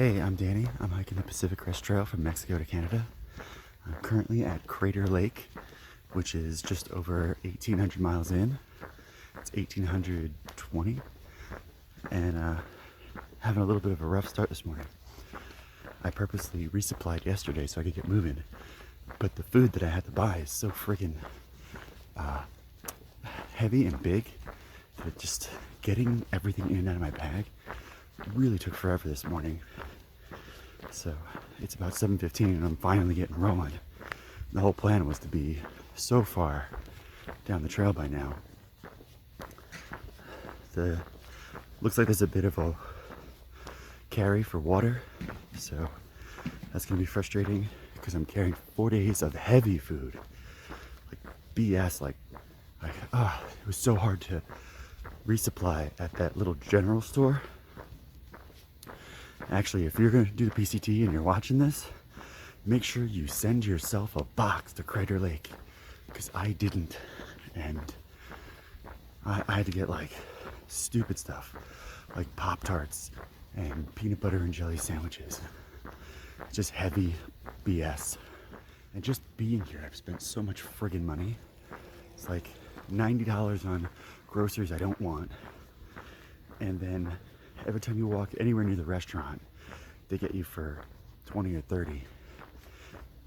Hey, I'm Danny. I'm hiking the Pacific Crest Trail from Mexico to Canada. I'm currently at Crater Lake, which is just over 1,800 miles in. It's 1,820, and having a little bit of a rough start this morning. I purposely resupplied yesterday so I could get moving, but the food that I had to buy is so friggin' heavy and big that just getting everything in and out of my bag really took forever this morning. So it's about 7:15 and I'm finally getting rolling. The whole plan was to be so far down the trail by now. Looks like there's a bit of a carry for water, so that's gonna be frustrating because I'm carrying 4 days of heavy food, like BS. It was so hard to resupply at that little general store. Actually, if you're going to do the PCT and you're watching this, make sure you send yourself a box to Crater Lake, because I didn't, and I had to get like stupid stuff like Pop-Tarts and peanut butter and jelly sandwiches. Just heavy BS. And just being here, I've spent so much friggin' money. It's like $90 on groceries I don't want, and then every time you walk anywhere near the restaurant, they get you for 20 or 30.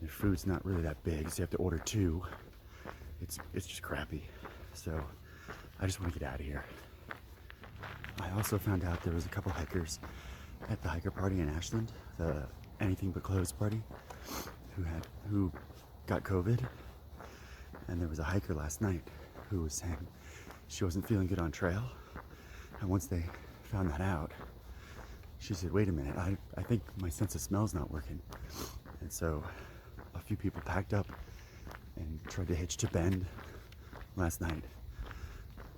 Their food's not really that big, so you have to order two. It's just crappy. So I just want to get out of here. I also found out there was a couple hikers at the hiker party in Ashland, the Anything But Clothes party, who got COVID. And there was a hiker last night who was saying she wasn't feeling good on trail. And once they found that out, she said, wait a minute, I think my sense of smell's not working. And so a few people packed up and tried to hitch to Bend last night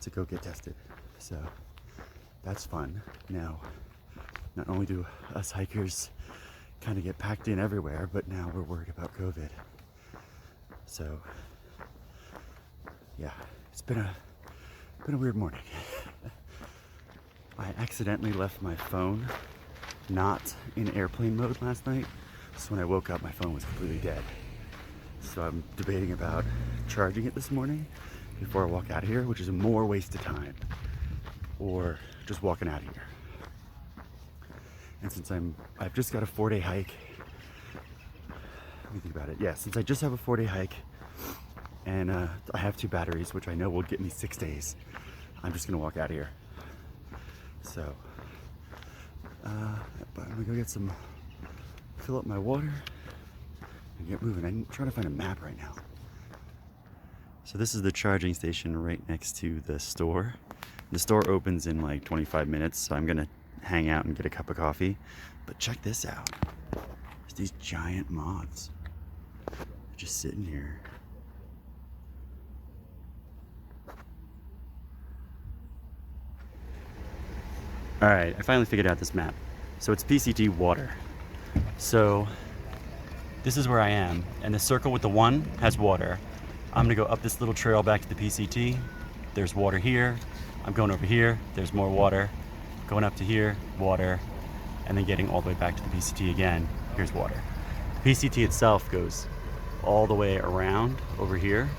to go get tested. So that's fun. Now, not only do us hikers kind of get packed in everywhere, but now we're worried about COVID. So yeah, it's been a weird morning. I accidentally left my phone not in airplane mode last night, so when I woke up my phone was completely dead. So I'm debating about charging it this morning before I walk out of here, which is a more waste of time, or just walking out of here. And since I've just got a 4-day hike, let me think about it. Yeah, since I just have a 4-day hike and I have 2 batteries, which I know will get me 6 days, I'm just gonna walk out of here. So but I'm gonna go fill up my water and get moving. I'm trying to find a map right now. So this is the charging station right next to the store. The store opens in like 25 minutes, so I'm gonna hang out and get a cup of coffee. But check this out. There's these giant moths. They're just sitting here. All right, I finally figured out this map. So it's PCT water. So this is where I am, and the circle with the 1 has water. I'm gonna go up this little trail back to the PCT. There's water here. I'm going over here. There's more water. Going up to here, water, and then getting all the way back to the PCT again. Here's water. The PCT itself goes all the way around over here,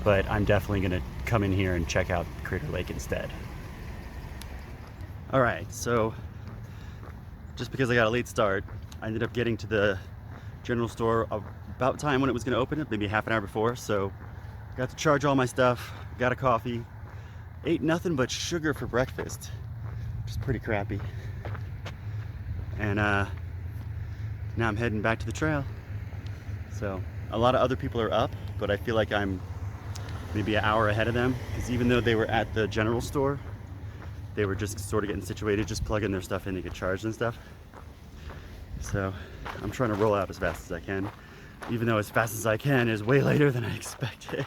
but I'm definitely gonna come in here and check out Crater Lake instead. All right, so just because I got a late start, I ended up getting to the general store about time when it was gonna open, maybe half an hour before. So got to charge all my stuff, got a coffee, ate nothing but sugar for breakfast, which is pretty crappy. And now I'm heading back to the trail. So a lot of other people are up, but I feel like I'm maybe an hour ahead of them, because even though they were at the general store, they were just sort of getting situated, just plugging their stuff in to get charged and stuff. So I'm trying to roll out as fast as I can, even though as fast as I can is way later than I expected.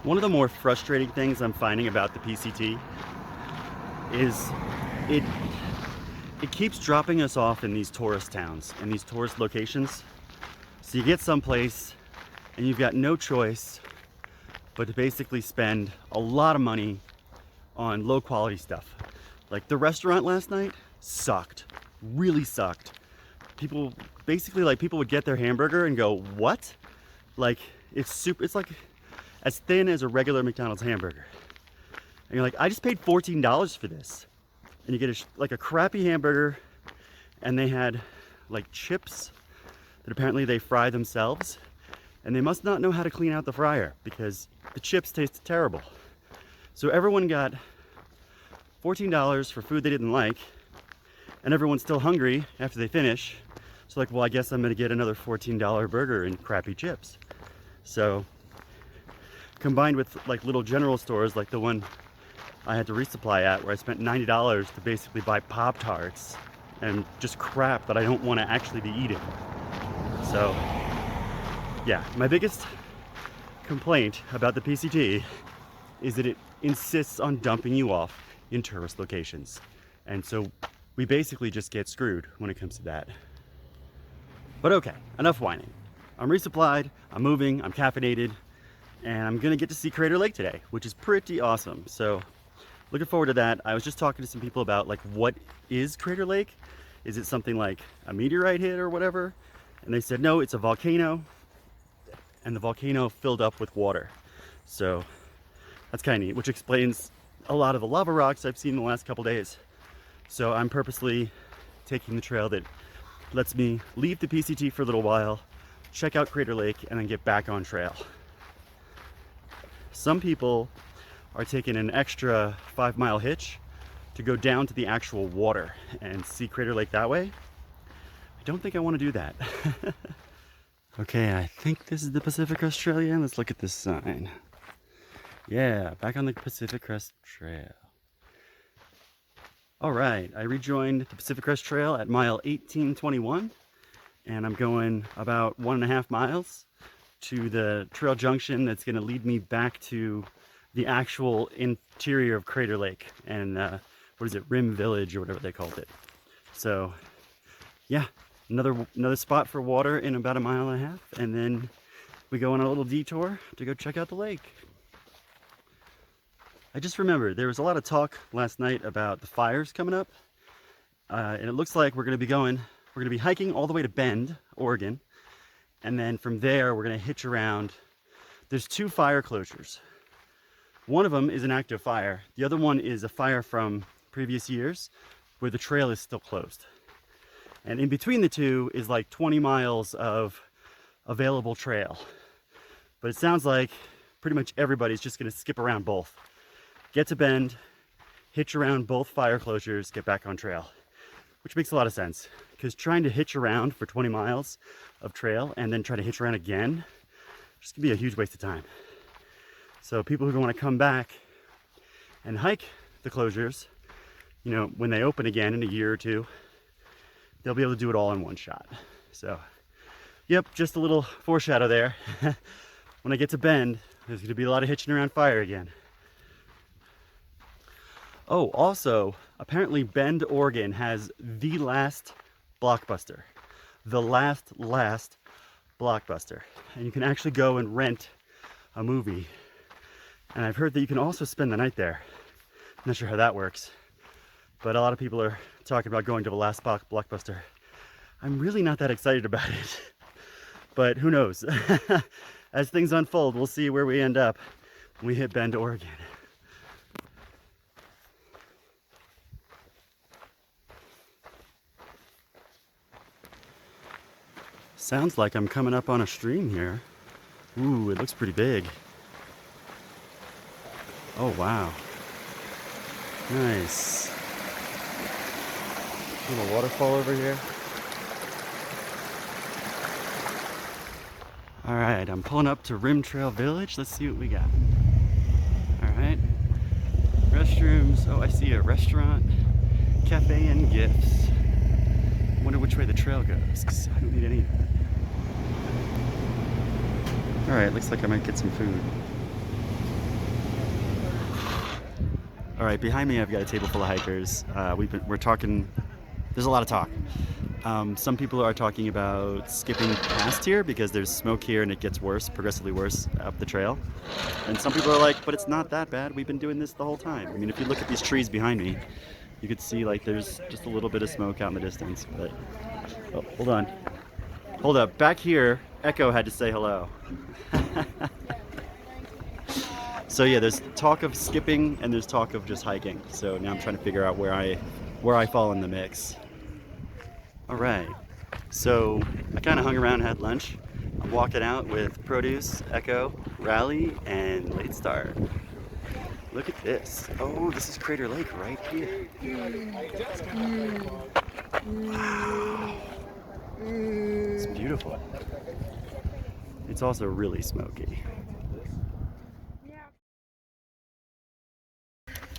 One of the more frustrating things I'm finding about the PCT is it keeps dropping us off in these tourist towns, in these tourist locations. So you get someplace and you've got no choice but to basically spend a lot of money on low quality stuff. Like the restaurant last night, sucked, really sucked. People, basically, like, people would get their hamburger and go, what? Like, it's like as thin as a regular McDonald's hamburger. And you're like, I just paid $14 for this. And you get like a crappy hamburger, and they had like chips that apparently they fry themselves, and they must not know how to clean out the fryer because the chips tasted terrible. So everyone got $14 for food they didn't like, and everyone's still hungry after they finish. So like, well, I guess I'm gonna get another $14 burger and crappy chips. So combined with like little general stores like the one I had to resupply at, where I spent $90 to basically buy Pop-Tarts and just crap that I don't want to actually be eating. So yeah, my biggest complaint about the PCT is that it insists on dumping you off in tourist locations. And so we basically just get screwed when it comes to that. But okay, enough whining. I'm resupplied, I'm moving, I'm caffeinated, and I'm gonna get to see Crater Lake today, which is pretty awesome. So looking forward to that. I was just talking to some people about like, what is Crater Lake? Is it something like a meteorite hit or whatever? And they said, no, it's a volcano, and the volcano filled up with water. So that's kind of neat, which explains a lot of the lava rocks I've seen in the last couple days. So I'm purposely taking the trail that lets me leave the PCT for a little while, check out Crater Lake, and then get back on trail. Some people are taking an extra 5-mile hitch to go down to the actual water and see Crater Lake that way. I don't think I want to do that. Okay, I think this is the Pacific Crest Trail again. Let's look at this sign. Yeah, back on the Pacific Crest Trail. All right, I rejoined the Pacific Crest Trail at mile 1821, and I'm going about 1.5 miles to the trail junction that's going to lead me back to the actual interior of Crater Lake and what is it, Rim Village or whatever they called it. So yeah, another spot for water in about 1.5 miles, and then we go on a little detour to go check out the lake. I just remembered there was a lot of talk last night about the fires coming up, and it looks like we're going to be hiking all the way to Bend, Oregon, and then from there we're going to hitch around. There's 2 fire closures. One of them is an active fire. The other one is a fire from previous years where the trail is still closed. And in between the two is like 20 miles of available trail. But it sounds like pretty much everybody's just going to skip around both. Get to Bend, hitch around both fire closures, get back on trail. Which makes a lot of sense, because trying to hitch around for 20 miles of trail and then try to hitch around again, just gonna be a huge waste of time. So people who want to come back and hike the closures, you know, when they open again in a year or two, they'll be able to do it all in one shot. So, yep, just a little foreshadow there. When I get to Bend, there's gonna be a lot of hitching around fire again. Oh, also, apparently Bend, Oregon has the last Blockbuster. The last Blockbuster. And you can actually go and rent a movie. And I've heard that you can also spend the night there. I'm not sure how that works. But a lot of people are talking about going to the last Blockbuster. I'm really not that excited about it. But who knows? As things unfold, we'll see where we end up when we hit Bend, Oregon. Sounds like I'm coming up on a stream here. Ooh, it looks pretty big. Oh, wow. Nice. Little waterfall over here. All right, I'm pulling up to Rim Trail Village. Let's see what we got. All right. Restrooms. Oh, I see a restaurant, cafe, and gifts. Wonder which way the trail goes, because I don't need any of that. Alright, looks like I might get some food. Alright, behind me I've got a table full of hikers. We're talking, there's a lot of talk. Some people are talking about skipping past here because there's smoke here and it gets worse, progressively worse up the trail. And some people are like, but it's not that bad, we've been doing this the whole time. I mean, if you look at these trees behind me, You could see like there's just a little bit of smoke out in the distance, but oh, hold on. Hold up, back here, Echo had to say hello. So yeah, there's talk of skipping and there's talk of just hiking. So now I'm trying to figure out where I fall in the mix. All right, so I kind of hung around and had lunch. I'm walking out with Produce, Echo, Rally, and Late Start. Look at this. Oh, this is Crater Lake right here. Wow. It's beautiful. It's also really smoky.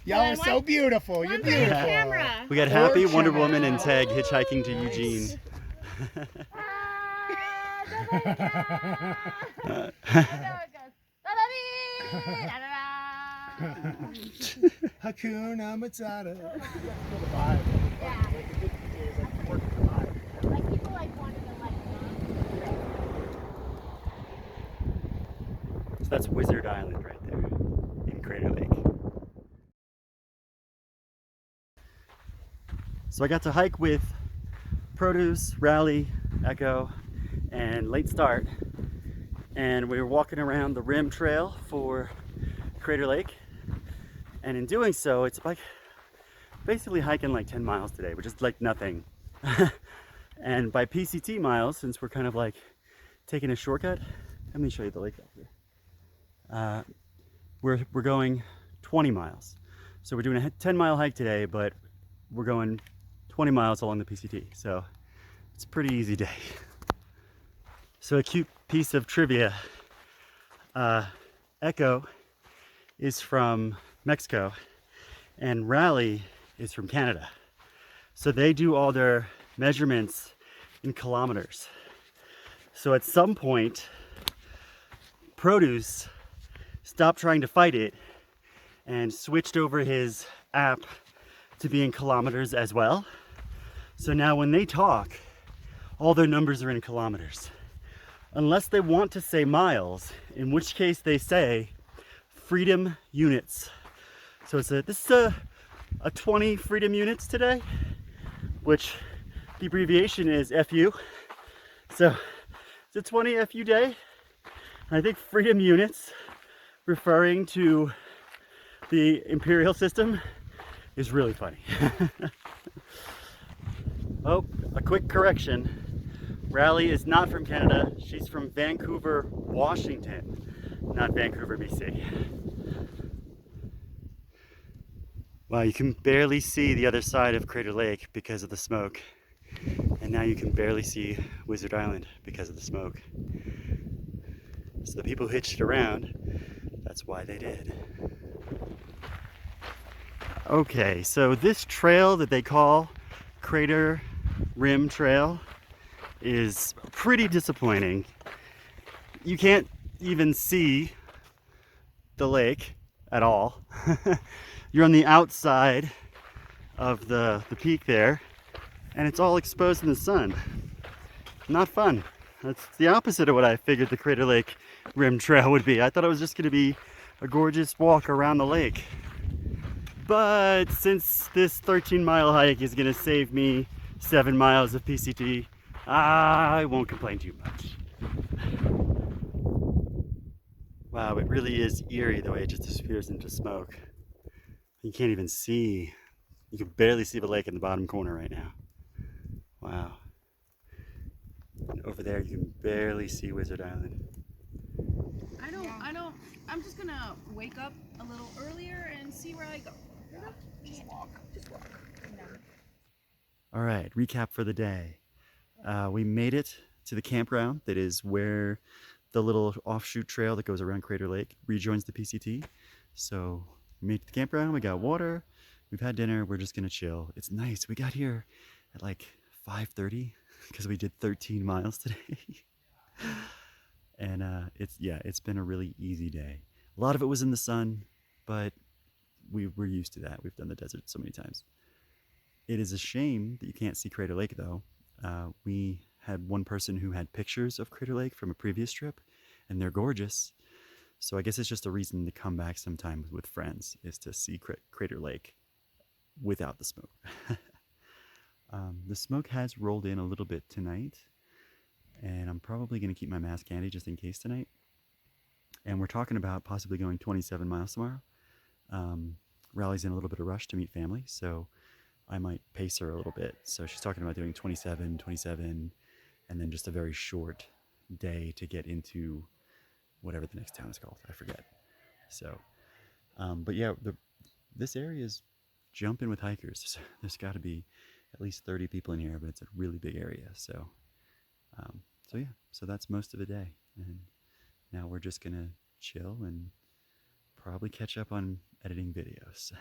Y'all are so beautiful. You're beautiful. We got Happy, Wonder Woman, and Tag hitchhiking to Eugene. Hakuna Matata. So that's Wizard Island right there in Crater Lake. So I got to hike with Produce, Rally, Echo, and Late Start. And we were walking around the rim trail for Crater Lake. And in doing so, it's like basically hiking like 10 miles today, which is like nothing. And by PCT miles, since we're kind of like taking a shortcut, let me show you the lake up here. We're going 20 miles. So we're doing a 10-mile hike today, but we're going 20 miles along the PCT. So it's a pretty easy day. So a cute piece of trivia. Echo is from Mexico and Rally is from Canada. So they do all their measurements in kilometers. So at some point, Produce stopped trying to fight it and switched over his app to be in kilometers as well. So now when they talk, all their numbers are in kilometers. Unless they want to say miles, in which case they say freedom units. So this is a 20 freedom units today, which the abbreviation is FU. So it's a 20 FU day. And I think freedom units, referring to the imperial system, is really funny. Oh, a quick correction. Rally is not from Canada. She's from Vancouver, Washington, not Vancouver, BC. Wow, you can barely see the other side of Crater Lake because of the smoke. And now you can barely see Wizard Island because of the smoke. So the people who hitched it around, that's why they did. Okay, so this trail that they call Crater Rim Trail is pretty disappointing. You can't even see the lake at all. You're on the outside of the peak there, and it's all exposed in the sun. Not fun. That's the opposite of what I figured the Crater Lake Rim Trail would be. I thought it was just going to be a gorgeous walk around the lake. But since this 13-mile hike is going to save me 7 miles of PCT, I won't complain too much. Wow, it really is eerie the way it just disappears into smoke. You can't even see. You can barely see the lake in the bottom corner right now. Wow. And over there you can barely see Wizard Island. I'm just gonna wake up a little earlier and see where I go. Just walk. All right, recap for the day. We made it to the campground that is where the little offshoot trail that goes around Crater Lake rejoins the PCT. So we made it to the campground, we got water, we've had dinner, we're just gonna chill. It's nice. We got here at like 5:30 because we did 13 miles today. And it's been a really easy day. A lot of it was in the sun, but we're used to that. We've done the desert so many times. It is a shame that you can't see Crater Lake though. We had one person who had pictures of Crater Lake from a previous trip, and they're gorgeous. So I guess it's just a reason to come back sometime with friends, is to see Crater Lake without the smoke. The smoke has rolled in a little bit tonight, and I'm probably going to keep my mask handy just in case tonight. And we're talking about possibly going 27 miles tomorrow. Riley's in a little bit of rush to meet family, so I might pace her a little bit. So she's talking about doing 27, and then just a very short day to get into whatever the next town is called. I forget. So, but yeah, this area is jumping with hikers. There's got to be at least 30 people in here, but it's a really big area. So, so yeah, so that's most of the day. And now we're just gonna chill and probably catch up on editing videos.